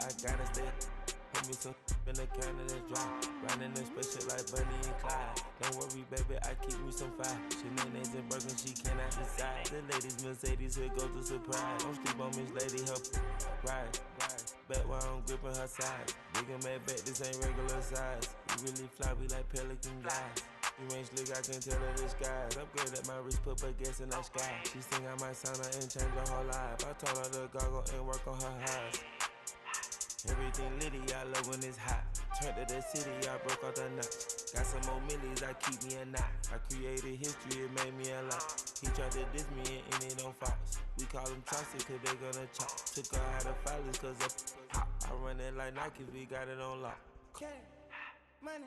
I gotta stay. Put me some in the can that's dry. Riding in spaceship like Bunny and Clyde. Don't worry, baby, I keep me some fire. Shenanigans and Birkin, she cannot decide. The ladies Mercedes, here goes the surprise. Don't sleep on Miss Lady, help ride. Back while I'm gripping her side. Big and mad back, this ain't regular size. We really fly, we like pelican guys. You ain't slick, I can tell her disguise. Upgrade at my wrist, put baguettes in the sky. She think I might sign her and change her whole life. I told her to goggle and work on her eyes. Everything litty, I love when it's hot. Turned to the city, I broke out the notch. Got some more millies, I keep me a knot. I created history, it made me a lot. He tried to diss me and it on Fox. We call them Chaucer cause they gonna chop. Took her out of filers cause of hot. I run it like Nike, we got it on lock. Money, money,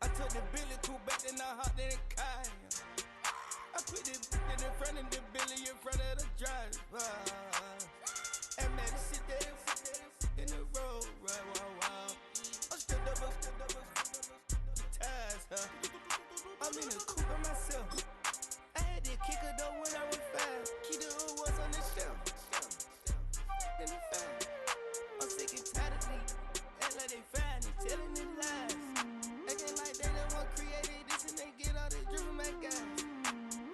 I took the Billy cool back, then I hopped in the car. I put the in front of the Billy in front of the driver. And man, sit there in the road, right, wow. I'm still double, the ties, huh? I'm in the coupe by myself. I had that kicker though when I was 5. Key the hood was on the shelf. In the fan. I'm sick and tired of these. Act like they fine and telling them lies. Acting like they the one created this and they get all this drip from my guys.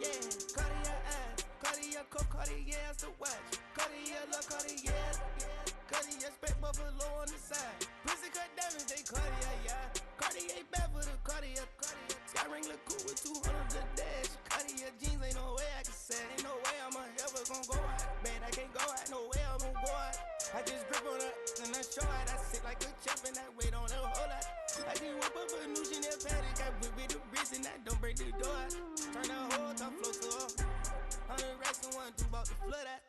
Yeah, Cartier eyes, Cartier coke, Cartier ass to watch. Cartier love, Cartier, Cartier spec buffalo on the side. Pussy cut diamonds, they Cartier, yeah. Cartier bad for the Cartier. Sky ring look cool with 200 the dash. Cartier jeans, ain't no way I can say. Ain't no way I'm ever gonna go out. Man, I can't go out, no way I'm gonna go out. I just grip on her and I show out. I sit like a champ and I wait on her whole lot. I just whip up a new Chanel paddock. I whip with the wrist and I don't break the door out. Turn the whole top floor to her. 100 racks and 1, 2 about to flood out.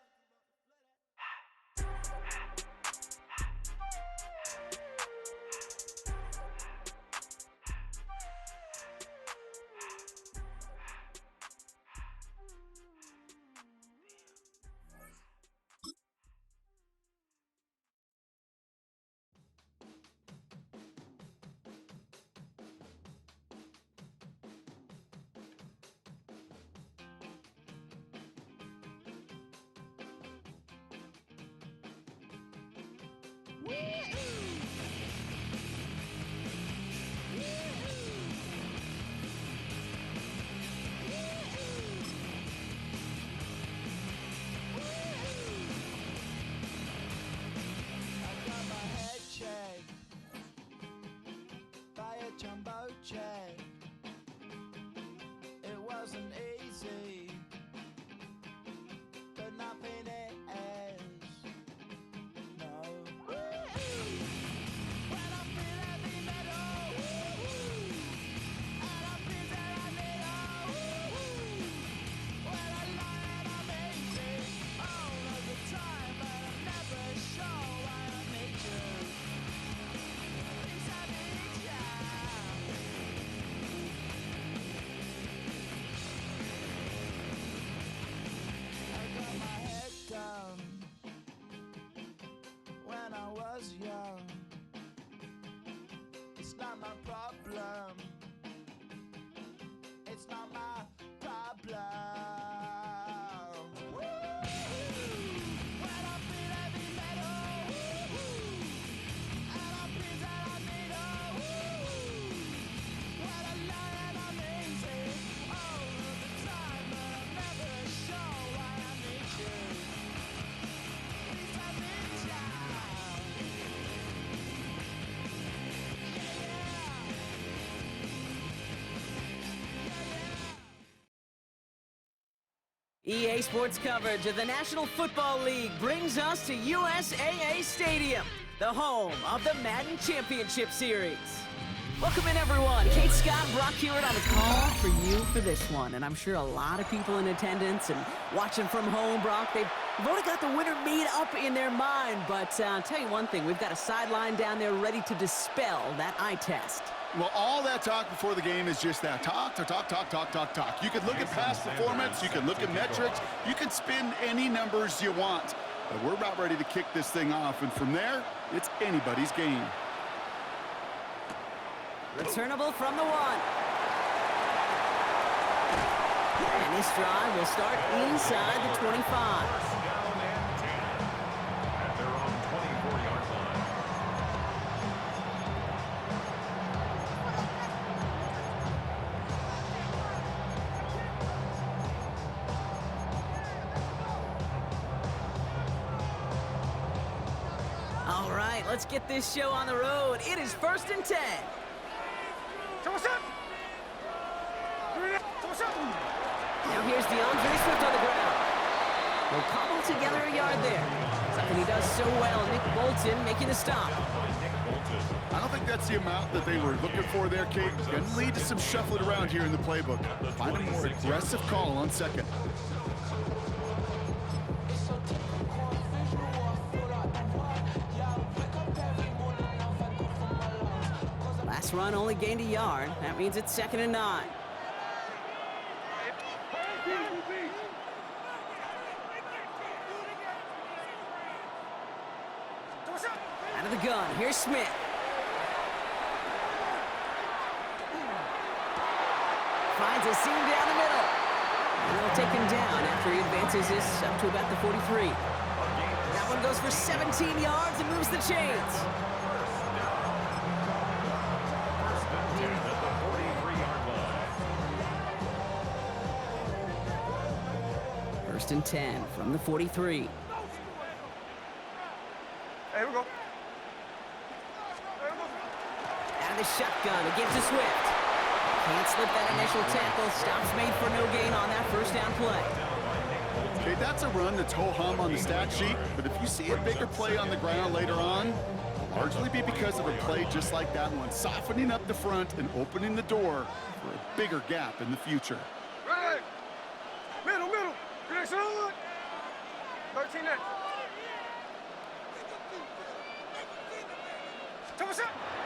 Jumbo check. It wasn't easy, but nothing is. No. When I feel heavy metal, and I feel that I need when I lie and I'm easy all of the time, but I'm never sure why I need you. Please I need ya. When I was young, it's not my problem. It's not my problem. When I feel heavy metal, and I feel that I need when I lie and I'm easy all of the time, but I'm never sure why I need you. Please I need ya. EA Sports coverage of the National Football League brings us to USAA Stadium, the home of the Madden Championship Series. Welcome in, everyone. Kate Scott, Brock Hewitt on the call for you for this one. And I'm sure a lot of people in attendance and watching from home, Brock, they've already got the winner made up in their mind. But I'll tell you one thing, we've got a sideline down there ready to dispel that eye test. Well, all that talk before the game is just that. Talk. You could look at past performance. You can look at metrics. You can spin any numbers you want. But we're about ready to kick this thing off, and from there, it's anybody's game. Returnable from the 1. And this drive will start inside the 25. At their own 24-yard line. All right, let's get this show on the road. It is 1st and 10. Now here's DeAndre Swift on the ground. He'll cobble together a yard there. Something he does so well. Nick Bolton making the stop. I don't think that's the amount that they were looking for there, Kate. Going to lead to some shuffling around here in the playbook. Find a more aggressive call on second. Last run only gained a yard. That means it's 2nd and 9. Out of the gun, here's Smith. Finds a seam down the middle. And they'll take him down after he advances this up to about the 43. That one goes for 17 yards and moves the chains. First and 10 from the 43. Hey, we go. Out of the shotgun, it gives to Swift. Can't slip that initial tackle. Stops made for no gain on that first down play. Okay, that's a run that's ho-hum on the stat sheet, but if you see a bigger play on the ground later on, it'll largely be because of a play just like that one, softening up the front and opening the door for a bigger gap in the future. Right. Middle. Next on. 13 next.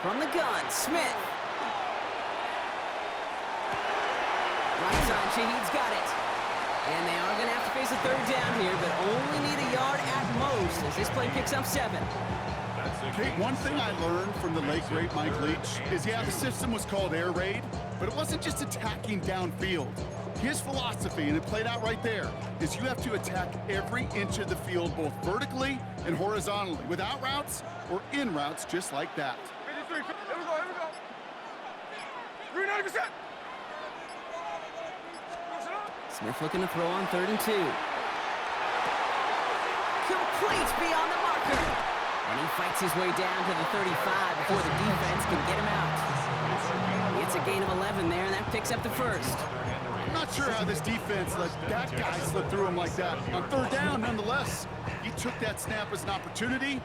From the gun, Smith. Right side, Shaheed's got it. And they are going to have to face a 3rd down here, but only need a yard at most as this play picks up 7. Okay, one thing I learned from the late, great Mike Leach is, yeah, the system was called air raid, but it wasn't just attacking downfield. His philosophy, and it played out right there, is you have to attack every inch of the field, both vertically and horizontally, without routes or in routes just like that. 53, here we go. 390%. Smith looking to throw on 3rd and 2. Complete beyond the marker. And he fights his way down to the 35 before the defense can get him out. It's a gain of 11 there, and that picks up the first. I'm not sure how this defense let that guy slip through him like that. On 3rd down, nonetheless, he took that snap as an opportunity.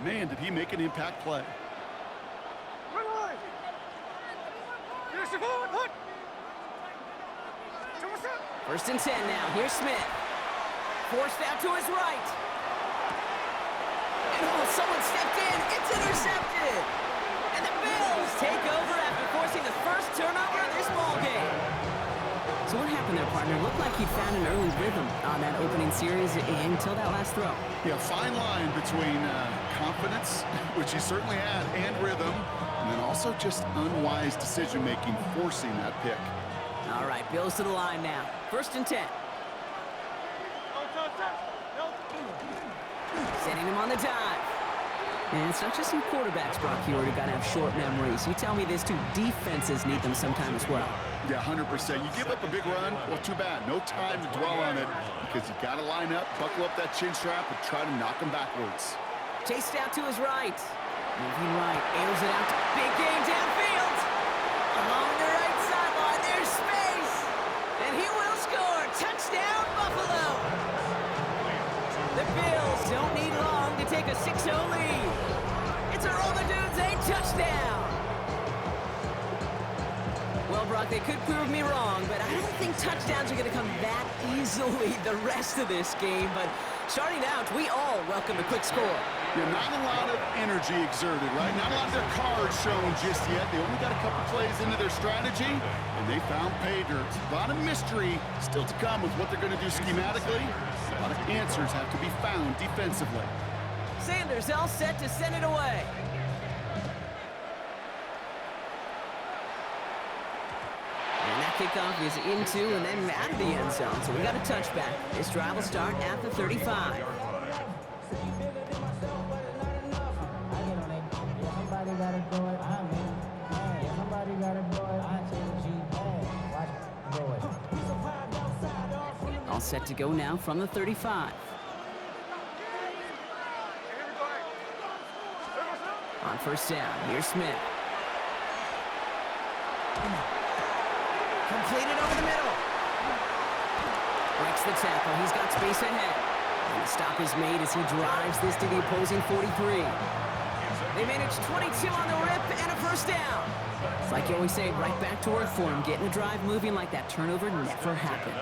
Man, did he make an impact play. First and 10 now. Here's Smith. Forced out to his right. And someone stepped in. It's intercepted. And the Bills take over after forcing the first turnover of this ballgame. So what happened there, partner? Looked like he'd found an early rhythm on that opening series until that last throw. Yeah, fine line between confidence, which he certainly had, and rhythm, and then also just unwise decision-making forcing that pick. All right, Bills to the line now. First and 10. Sending him on the dive. And it's not just some quarterbacks, Brock, here who got to have short memories. You tell me this too, defenses need them sometime as well. Yeah, 100%. You give up a big run, well, too bad. No time to dwell on it because you got to line up, buckle up that chin strap, and try to knock him backwards. Chased out to his right. Moving right, airs it out. Big game downfield. Along the right sideline, there's space. And he will score. Touchdown, Buffalo. The Bills don't need long to take a 6-0 lead. It's a roll the dudes, a touchdown. Well, Brock, they could prove me wrong, but I don't think touchdowns are going to come that easily the rest of this game. But starting out, we all welcome a quick score. Yeah, not a lot of energy exerted, right? Not a lot of their cards shown just yet. They only got a couple plays into their strategy, and they found pay dirt. A lot of mystery still to come with what they're going to do schematically. A lot of answers have to be found defensively. Sanders all set to send it away. And that kickoff is into and then out of the end zone. So we got a touchback. This drive will start at the 35. All set to go now from the 35. On first down, here's Smith. Completed over the middle. Breaks the tackle. He's got space ahead. And the stop is made as he drives this to the opposing 43. They managed 22 on the rip and a first down. It's like you always say, right back to work for him. Getting the drive moving like that turnover never happened.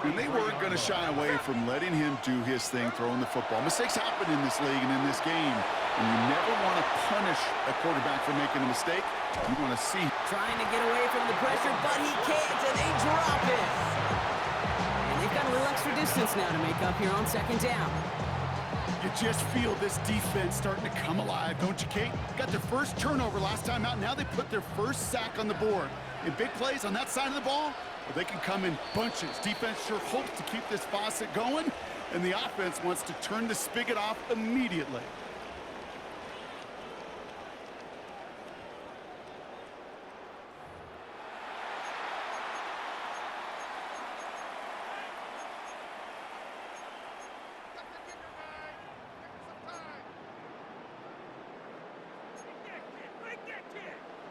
And they weren't going to shy away from letting him do his thing, throwing the football. Mistakes happen in this league and in this game. And you never want to punish a quarterback for making a mistake. You want to see. Trying to get away from the pressure, but he can't, and they drop it. And they've got a little extra distance now to make up here on second down. You just feel this defense starting to come alive, don't you, Kate? Got their first turnover last time out. Now they put their first sack on the board. In big plays on that side of the ball, well, they can come in bunches. Defense sure hopes to keep this faucet going, and the offense wants to turn the spigot off immediately.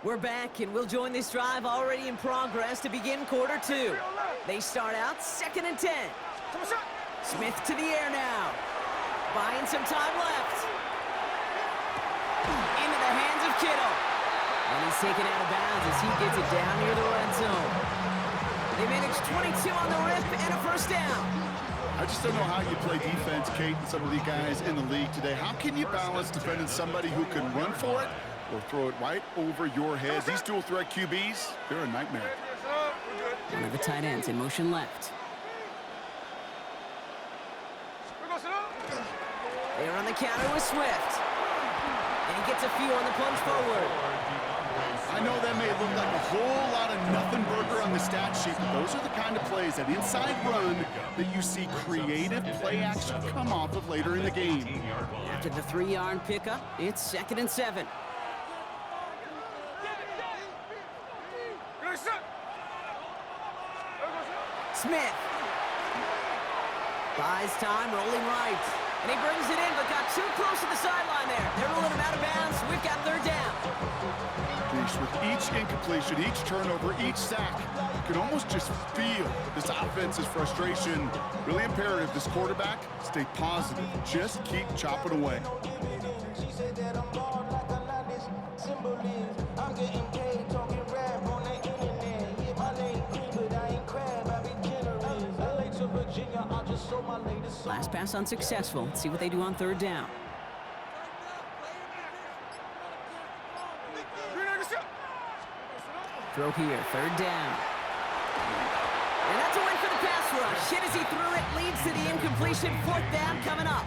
We're back, and we'll join this drive already in progress to begin quarter two. They start out 2nd and 10. Smith to the air now. Buying some time left. Into the hands of Kittle. And he's taken out of bounds as he gets it down near the red zone. They managed 22 on the rip and a first down. I just don't know how you play defense, Kate, and some of these guys in the league today. How can you balance defending somebody who can run for it or throw it right over your head? These dual threat QBs, they're a nightmare. One of the tight ends in motion left. They are on the counter with Swift. And he gets a few on the plunge forward. I know that may look like a whole lot of nothing burger on the stat sheet, but those are the kind of plays, that inside run, that you see creative play action come off of later in the game. After the 3-yard pickup, it's 2nd and 7. Smith buys time, rolling right. And he brings it in, but got too close to the sideline there. They're rolling him out of bounds. We've got 3rd down. With each incompletion, each turnover, each sack, you can almost just feel this offense's frustration. Really imperative this quarterback stay positive. Just keep chopping away. Last pass unsuccessful. Let's see what they do on 3rd down. Throw here, 3rd down. And that's a win for the pass rush. Hit as he threw it, leads to the incompletion. 4th down coming up.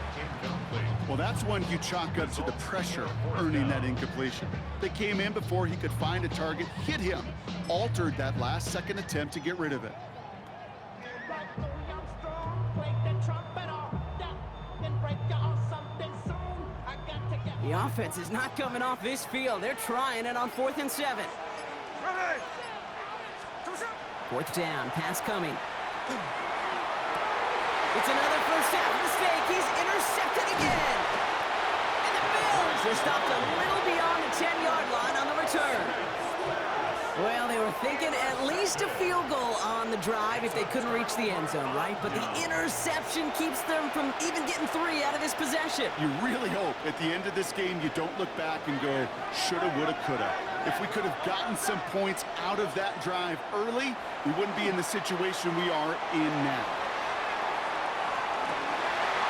Well, that's when you chalk up to the pressure earning that incompletion. They came in before he could find a target, hit him, altered that last-second attempt to get rid of it. The offense is not coming off this field. They're trying it on 4th and 7. 4th down, pass coming. It's another first half mistake. He's intercepted again. And the Bills are stopped a little beyond the 10-yard line on the return. Well, they were thinking at least a field goal on the drive if they couldn't reach the end zone, right? But the interception keeps them from even getting 3 out of this possession. You really hope at the end of this game you don't look back and go, shoulda, woulda, coulda. If we could have gotten some points out of that drive early, we wouldn't be in the situation we are in now.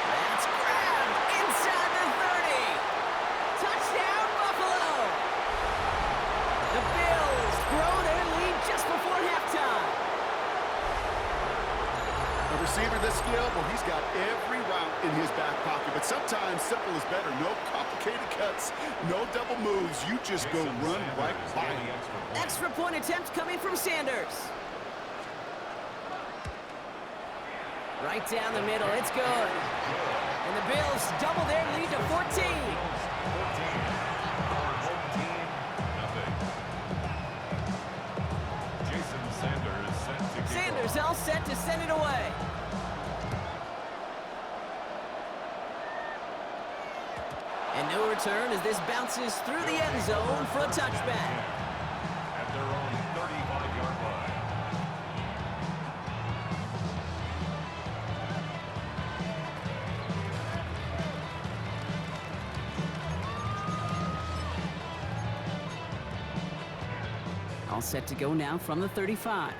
That's grabbed inside the 30. Touchdown, Buffalo. The Bills grow their lead just before halftime. A receiver this skill, well, he's got every route in his back pocket. But sometimes simple is better. No complicated cuts, no double moves. You just go run right by him. Extra point attempt coming from Sanders. Right down the middle, it's good. And the Bills double their lead to 14. Sanders all set to send it away. And no return as this bounces through the end zone for a touchback. At their own 35-yard line. All set to go now from the 35.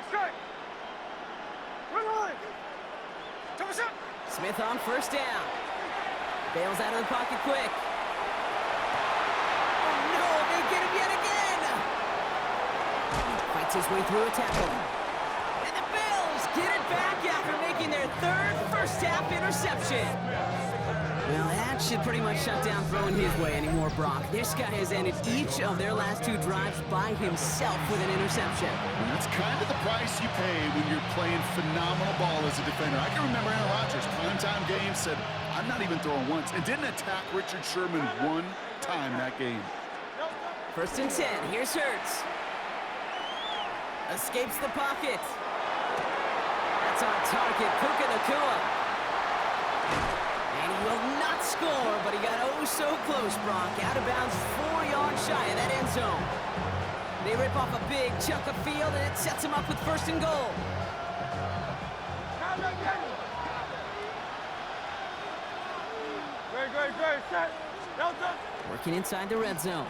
Strike! Run line! Top us up! Smith on first down. Bails out of the pocket quick. Oh no, they get him yet again! Fights his way through a tackle. And the Bills get it back after making their third first-half interception. Well, that should pretty much shut down throwing his way anymore, Brock. This guy has ended each of their last two drives by himself with an interception. And that's kind of the price you pay when you're playing phenomenal ball as a defender. I can remember Aaron Rodgers, primetime game, said, I'm not even throwing once, and didn't attack Richard Sherman one time that game. First and 10, here's Hurts. Escapes the pocket. That's on target, Puka Nacua. And he will not score, but he got oh so close, Brock. Out of bounds 4 yards shy of that end zone. They rip off a big chunk of field, and it sets him up with first and goal. Great, set. Delta. Working inside the red zone.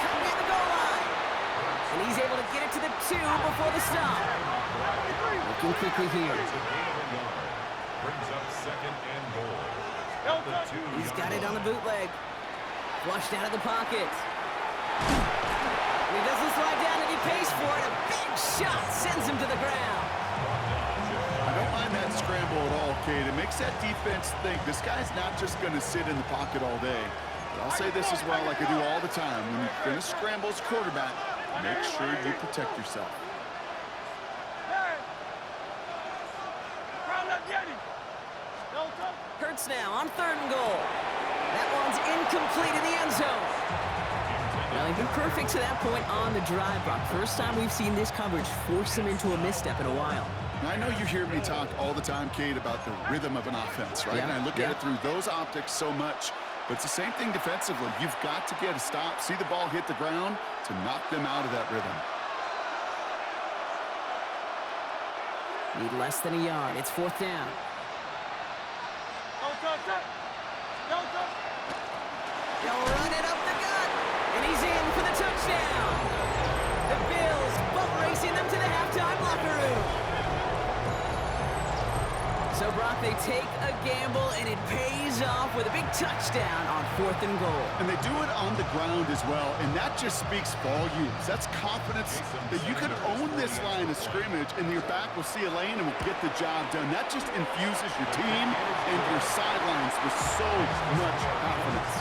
Coming in the goal line. And he's able to get it to the 2 before the stop. Looking quickly here. Brings up second and goal. He's got it on the bootleg. Flushed out of the pocket. He doesn't slide down and he pays for it. A big shot sends him to the ground. I don't mind that scramble at all, Kate. It makes that defense think this guy's not just going to sit in the pocket all day. But I'll say this as well, like I do all the time. When you're going to scramble as quarterback, make sure you protect yourself. Hurts now on third and goal. That one's incomplete in the end zone. Well, they've been perfect to that point on the drive, Brock. First time we've seen this coverage force him into a misstep in a while. I know you hear me talk all the time, Kate, about the rhythm of an offense, right? Yeah, And I look at it through those optics so much. But it's the same thing defensively. You've got to get a stop, see the ball hit the ground to knock them out of that rhythm. Need less than a yard. It's fourth down. They'll run it up the gut. And he's in for the touchdown. The Bills boat racing them to the halftime locker room. So, Brock, they take a gamble, and it pays off with a big touchdown on fourth and goal. And they do it on the ground as well, and that just speaks volumes. That's confidence that you can own this line of scrimmage, and your back will see a lane and will get the job done. That just infuses your team and your sidelines with so much confidence.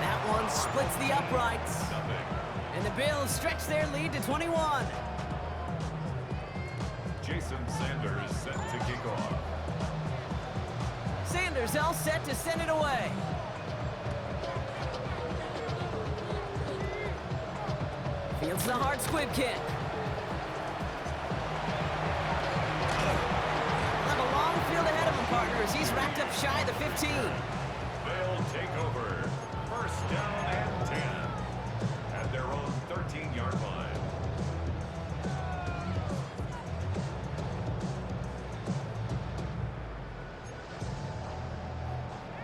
That one splits the uprights. And the Bills stretch their lead to 21. Jason Sanders set to kick off. Sanders all set to send it away. Fields the hard squib kick. Have a long field ahead of him, partners. He's racked up shy of the 15. They'll take over. First down and 10. At their own 13-yard line.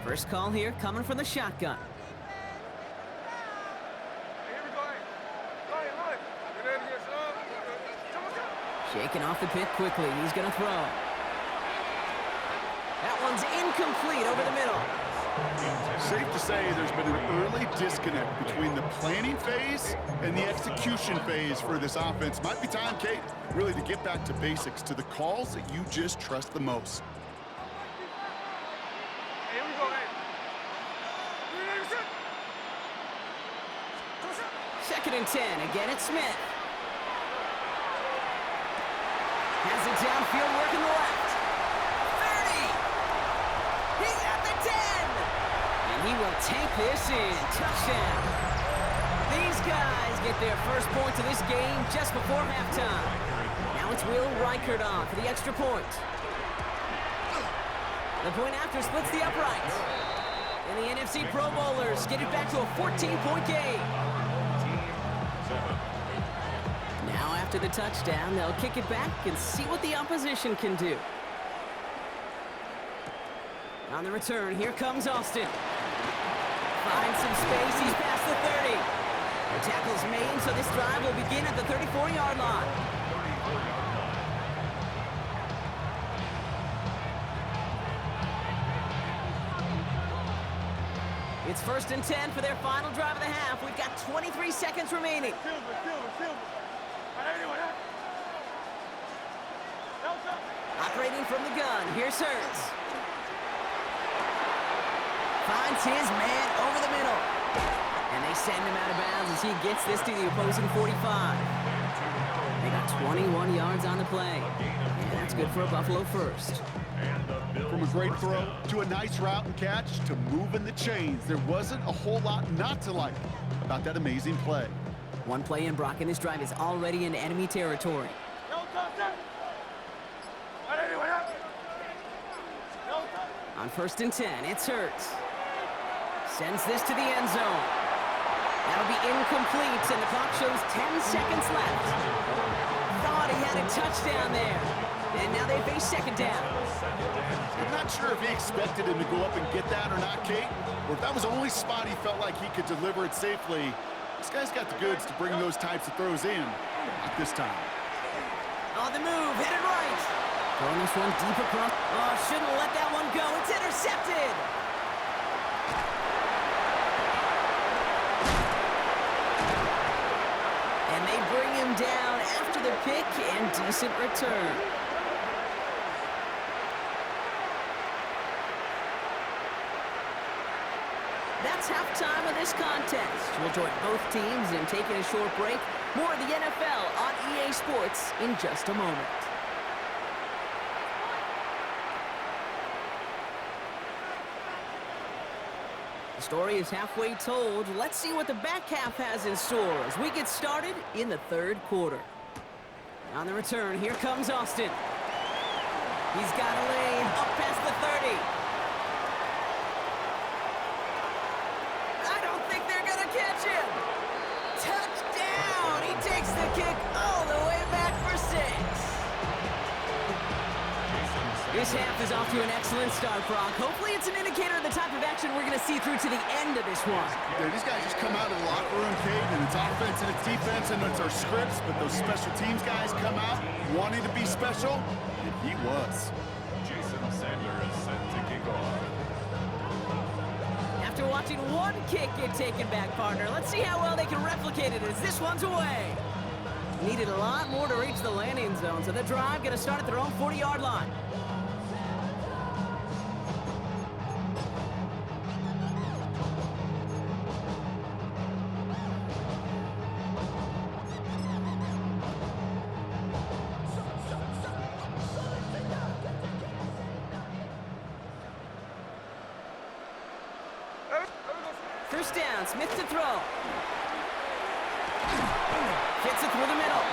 First call here coming from the shotgun. Shaking off the pit quickly. He's going to throw. That one's incomplete over the middle. safe to say there's been an early disconnect between the planning phase and the execution phase for this offense. Might be time, Kate, really to get back to basics, to the calls that you just trust the most. Here we go, hey. Second and 10. Again, it's Smith. Has it downfield, working the left. 30. He's at the 10. And he will take this in. Touchdown. These guys get their first points of this game just before halftime. Now it's Will Reichert on for the extra point. The point after splits the uprights. And the NFC Pro Bowlers get it back to a 14-point game. Now after the touchdown, they'll kick it back and see what the opposition can do. On the return, here comes Austin. Finds some space, he's past the 30. The tackle's made, so this drive will begin at the 34-yard line. It's 1st and 10 for their final drive of the half. We've got 23 seconds remaining. Operating from the gun, here's Hurts. Finds his man over the middle. And they send him out of bounds as he gets this to the opposing 45. They got 21 yards on the play. And that's good for a Buffalo first. From a great throw to a nice route and catch to moving the chains, there wasn't a whole lot not to like about that amazing play. One play in, Brock, and this drive is already in enemy territory. On 1st and 10, it's Hurts. Sends this to the end zone. That'll be incomplete, and the clock shows 10 seconds left. Thought he had a touchdown there. And now they face second down. I'm not sure if he expected him to go up and get that or not, Kate, or if that was the only spot he felt like he could deliver it safely. This guy's got the goods to bring those types of throws in at this time. On the move, headed right. Throwing this one deep across. Oh, shouldn't let that one go. It's intercepted. And they bring him down after the pick and decent return. That's halftime of this contest. We'll join both teams in taking a short break. More of the NFL on EA Sports in just a moment. The story is halfway told. Let's see what the back half has in store as we get started in the third quarter. On the return, here comes Austin. He's got a lane up past the 30. I don't think they're going to catch him. Touchdown! He takes the kick all the way back for 6. This half is off to an excellent start, Brock. Hopefully it's an indicator of the type of action we're going to see through to the end of this one. Yeah, these guys just come out of the locker room, Kate, and it's offense and it's defense and it's our scripts, but those special teams guys come out wanting to be special, and he was. Jason Sanders set to kick off. After watching one kick get taken back, partner, let's see how well they can replicate it as this one's away. Needed a lot more to reach the landing zone, so the drive going to start at their own 40-yard line. First down, Smith to throw. Fits it through the middle.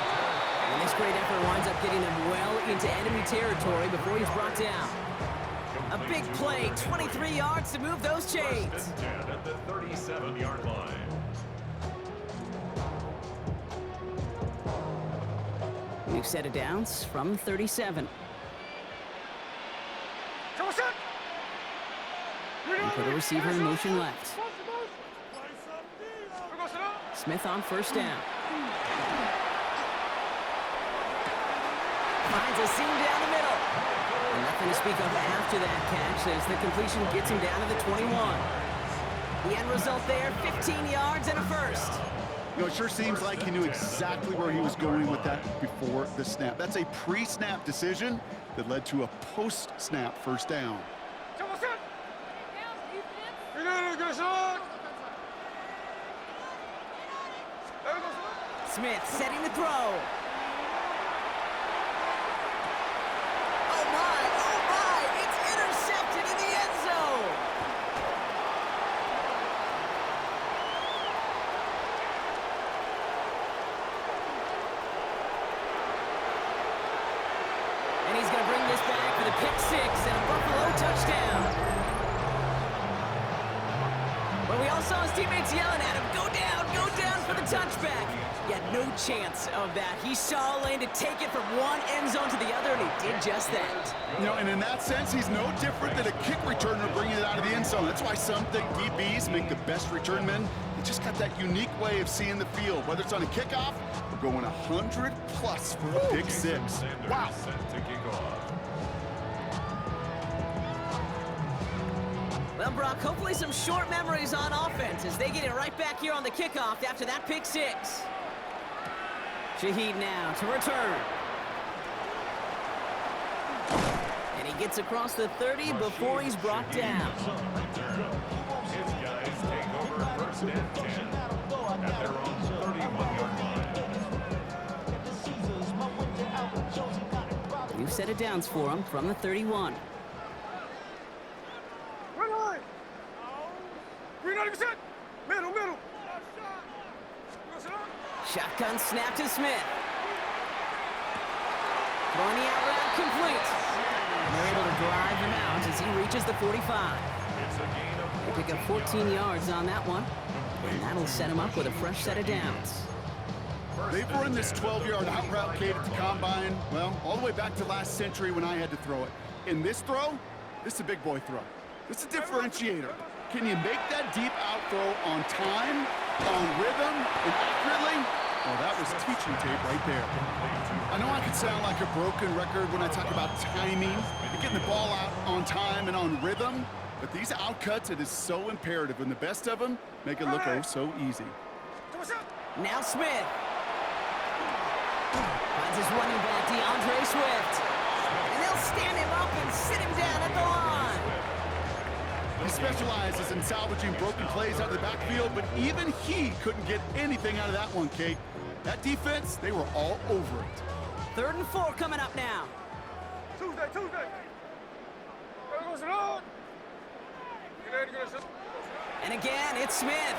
And this great effort winds up getting him well into enemy territory before he's brought down. A big play, 23 yards to move those chains. 10 at the 37-yard line. New set of downs from 37. And put a receiver in motion left. Smith on first down. Finds a seam down the middle. And nothing to speak of after that catch as the completion gets him down to the 21. The end result there, 15 yards and a first. You know, it sure seems like he knew exactly where he was going with that before the snap. That's a pre-snap decision that led to a post-snap first down. Smith setting the throw. Oh my, it's intercepted in the end zone. And he's going to bring this back for the pick six and a Buffalo touchdown. But we all saw his teammates yelling at him, go down for the touchback. He had no chance of that. He saw a lane to take it from one end zone to the other, and he did just that. You know, and in that sense, he's no different than a kick returner bringing it out of the end zone. That's why some think DBs make the best return men. They just got that unique way of seeing the field, whether it's on a kickoff or going 100+ for a pick six. Wow. Well, Brock, hopefully some short memories on offense as they get it right back here on the kickoff after that pick six. Shaheed now to return. And he gets across the 30 before he's brought down. His guys take over first and 10 at their own 31-yard line. New set of downs for him from the 31. Middle. Shotgun snap to Smith. Throwing the out route complete. And they're able to drive him out as he reaches the 45. They pick up 14 yards on that one. And that'll set him up with a fresh set of downs. They've run this 12-yard out route, Kate, at the combine, well, all the way back to last century when I had to throw it. In this throw, this is a big boy throw. This is a differentiator. Can you make that deep out throw on time, on rhythm, and accurately? Well, that was teaching tape right there. I know I could sound like a broken record when I talk about timing and getting the ball out on time and on rhythm, but these outcuts, it is so imperative, and the best of them make it look oh so easy. Now Smith. Finds his running back, DeAndre Swift. And they'll stand him up and sit him down at the line. He specializes in salvaging broken plays out of the backfield, but even he couldn't get anything out of that one, Kate. That defense, they were all over it. 3rd and 4 coming up now. Tuesday. And again, it's Smith.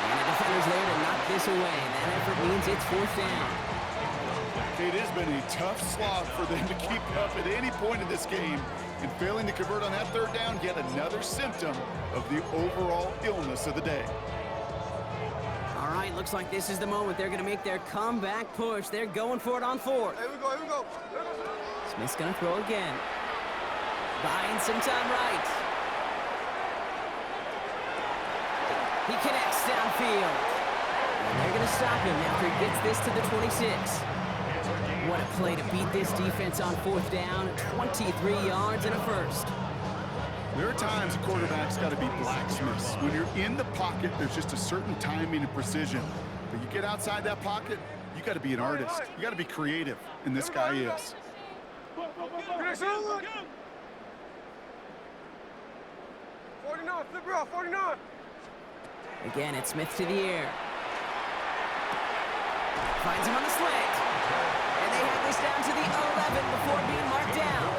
And the defender's there to knock this away. That effort means it's 4th down. It has been a tough slog for them to keep up at any point in this game. And failing to convert on that 3rd down, yet another symptom of the overall illness of the day. All right, looks like this is the moment they're going to make their comeback push. They're going for it on 4th. Here we go. Smith's going to throw again. Buying some time right. He connects downfield. And they're going to stop him after he gets this to the 26. What a play to beat this defense on 4th down. 23 yards and a first. There are times a quarterback's got to be blacksmiths. When you're in the pocket, there's just a certain timing and precision. But you get outside that pocket, you got to be an artist. You got to be creative, and this guy is. 49, flip it off, 49. Again, it's Smith to the air. Finds him on the slant. And they have this down to the 11 before being marked down.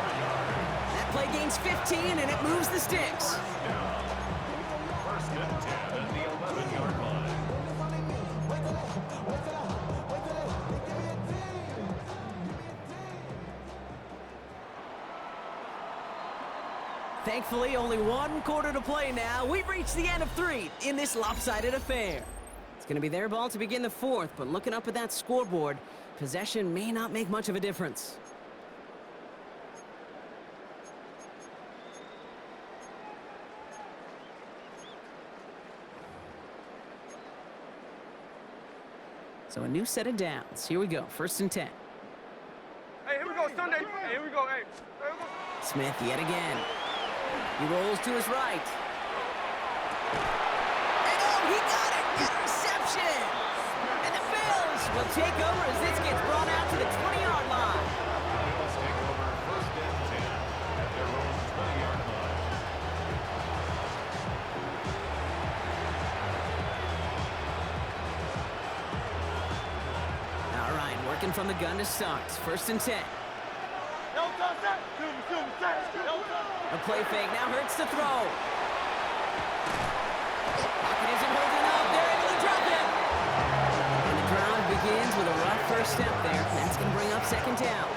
That play gains 15, and it moves the sticks. First and 10 at the 11-yard line. Thankfully, only 1 quarter to play now. We've reached the end of 3 in this lopsided affair. It's going to be their ball to begin the 4th, but looking up at that scoreboard, possession may not make much of a difference. So a new set of downs. Here we go, 1st and 10. Hey, here we go, Sunday. Hey, here we go, hey. Smith yet again. He rolls to his right. And oh, he got it! Interception! And the Bills will take over as this gets brought out to the 20-yard line. Bills take over first and 10 at their own 20-yard line. All right, working from the gun to start. First and 10. A play fake now hurts to throw. Pocket isn't holding up. They're able to drop him. And the drive begins with a rough first step there. That's going to bring up second down.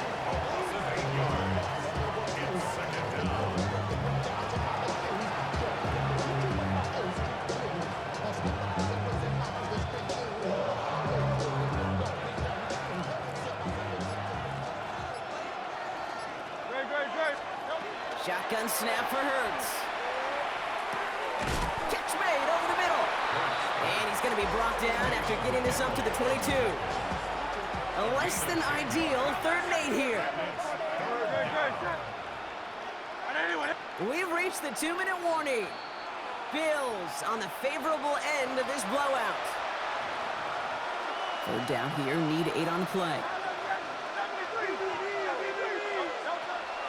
Shotgun snap for Hurts. Catch made over the middle. And he's going to be brought down after getting this up to the 22. A less than ideal 3rd and 8 here. We've reached the 2-minute warning. Bills on the favorable end of this blowout. 3rd down here, need 8 on the play.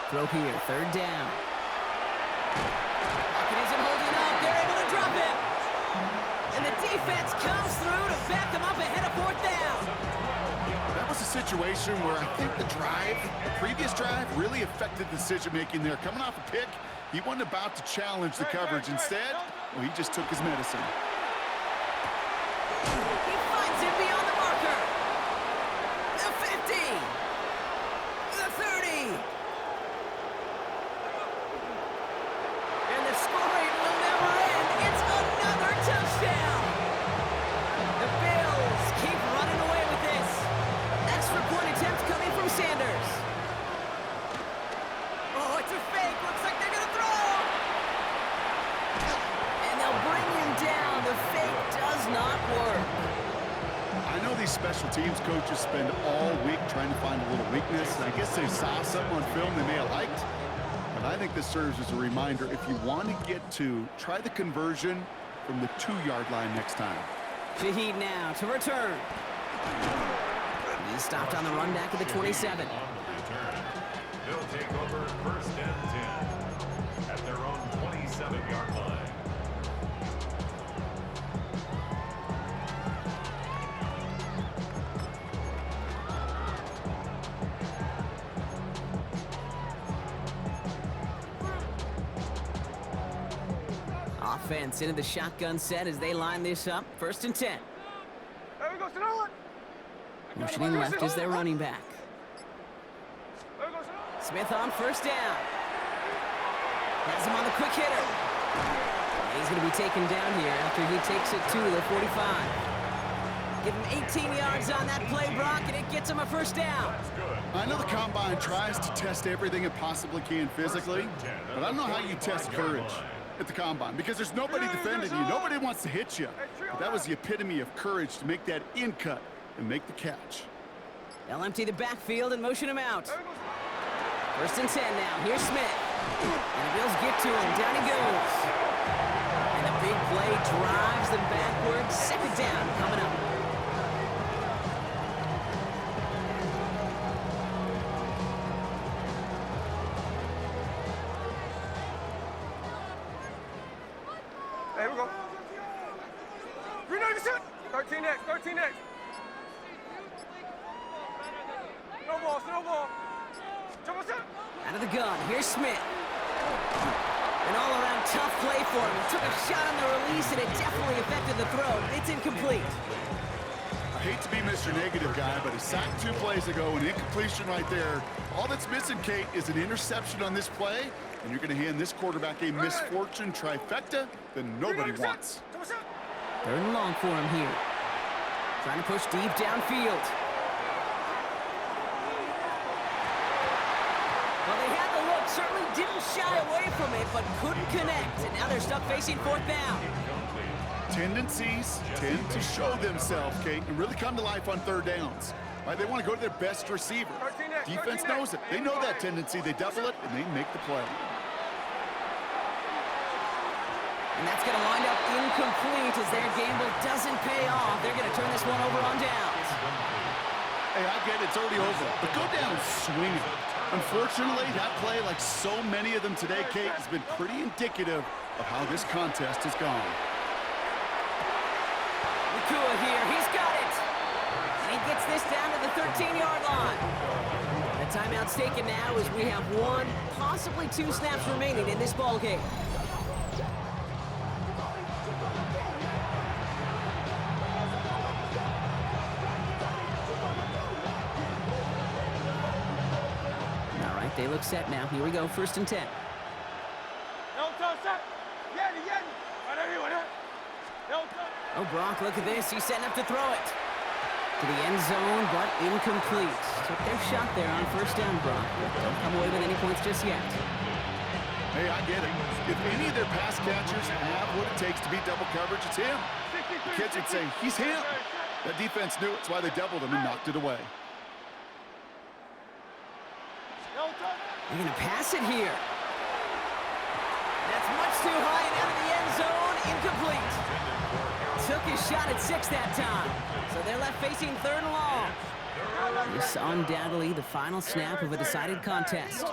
Throw here, 3rd down. Pocket isn't holding up. They're able to drop him. And the defense comes through to back them up ahead of 4th down. That was a situation where I think the previous drive, really affected decision-making there. Coming off a pick, he wasn't about to challenge the coverage. Instead, well, he just took his medicine. He finds him beyond the marker. The 50. The 30. Scoring will never end. It's another touchdown. The Bills keep running away with this. Extra point attempt coming from Sanders. Oh, it's a fake. Looks like they're going to throw. And they'll bring him down. The fake does not work. I know these special teams coaches spend all week trying to find a little weakness. I guess they saw something on film they may have liked. I think this serves as a reminder, if you want to get to, try the conversion from the 2-yard line next time. Shaheed now to return. He's stopped on the run back at the 27. They'll take over first and 10 at their own 27-yard line. Offense into the shotgun set as they line this up. First and 10. Motioning left is their running back. Smith on first down. Has him on the quick hitter. He's going to be taken down here after he takes it to the 45. Give him 18 yards on that play, Brock, and it gets him a first down. I know the Combine tries to test everything it possibly can physically, but I don't know how you test courage at the Combine, because there's nobody defending you. Nobody wants to hit you. But that was the epitome of courage to make that in cut and make the catch. They'll empty the backfield and motion him out. First and 10 now. Here's Smith. And the Bills get to him. Down he goes. And the big play drives them backwards. Second down coming up. Hey, we go. 396. 13X, 13X. Snowball, snowball. Jump us up. Out of the gun, here's Smith. An all-around tough play for him. He took a shot on the release, and it definitely affected the throw. It's incomplete. I hate to be Mr. Negative guy, but he sacked 2 plays ago, an incompletion right there. All that's missing, Kate, is an interception on this play, and you're going to hand this quarterback a misfortune trifecta that nobody wants. 3rd and long for him here. Trying to push deep downfield. Well, they had the look, certainly didn't shy away from it, but couldn't connect. And now they're stuck facing 4th down. Tendencies tend to show themselves, Kate, and really come to life on 3rd downs. Right? They want to go to their best receiver. Defense knows it. They know that tendency. They double it, and they make the play. And that's going to wind up incomplete as their gamble doesn't pay off. They're going to turn this one over on downs. Hey, I get it, it's already over, but go down swinging. Unfortunately, that play, like so many of them today, Kate, has been pretty indicative of how this contest has gone. Nakua here, he's got it. And he gets this down to the 13-yard line. The timeout's taken now as we have 1, possibly 2 snaps remaining in this ball game. They look set now. Here we go, 1st and 10. Oh, Brock, look at this. He's setting up to throw it. To the end zone, but incomplete. Took their shot there on 1st down, Brock. Don't come away with any points just yet. Hey, I get it. If any of their pass catchers have what it takes to beat double coverage, it's him. The kids would say, he's him. That defense knew it. That's why they doubled him and knocked it away. They're going to pass it here. That's much too high and out of the end zone. Incomplete. Took his shot at 6 that time. So they're left facing 3rd and long. This undoubtedly the final snap of a decided contest.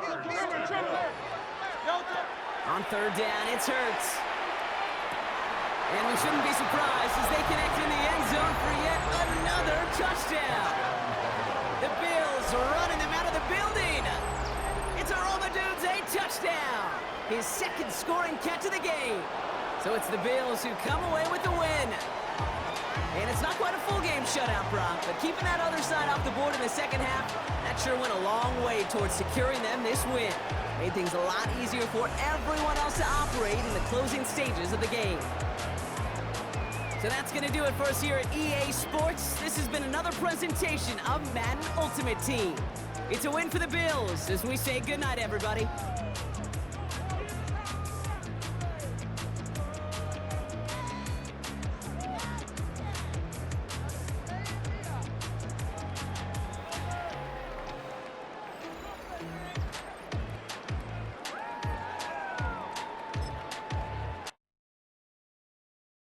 On 3rd down, it's Hurts. And we shouldn't be surprised as they connect in the end zone for yet another touchdown. The Bills running them out of the building. It's Dude's a touchdown. His 2nd scoring catch of the game. So it's the Bills who come away with the win. And it's not quite a full game shutout, Brock, but keeping that other side off the board in the 2nd half, that sure went a long way towards securing them this win. Made things a lot easier for everyone else to operate in the closing stages of the game. So that's going to do it for us here at EA Sports. This has been another presentation of Madden Ultimate Team. It's a win for the Bills as we say goodnight, everybody.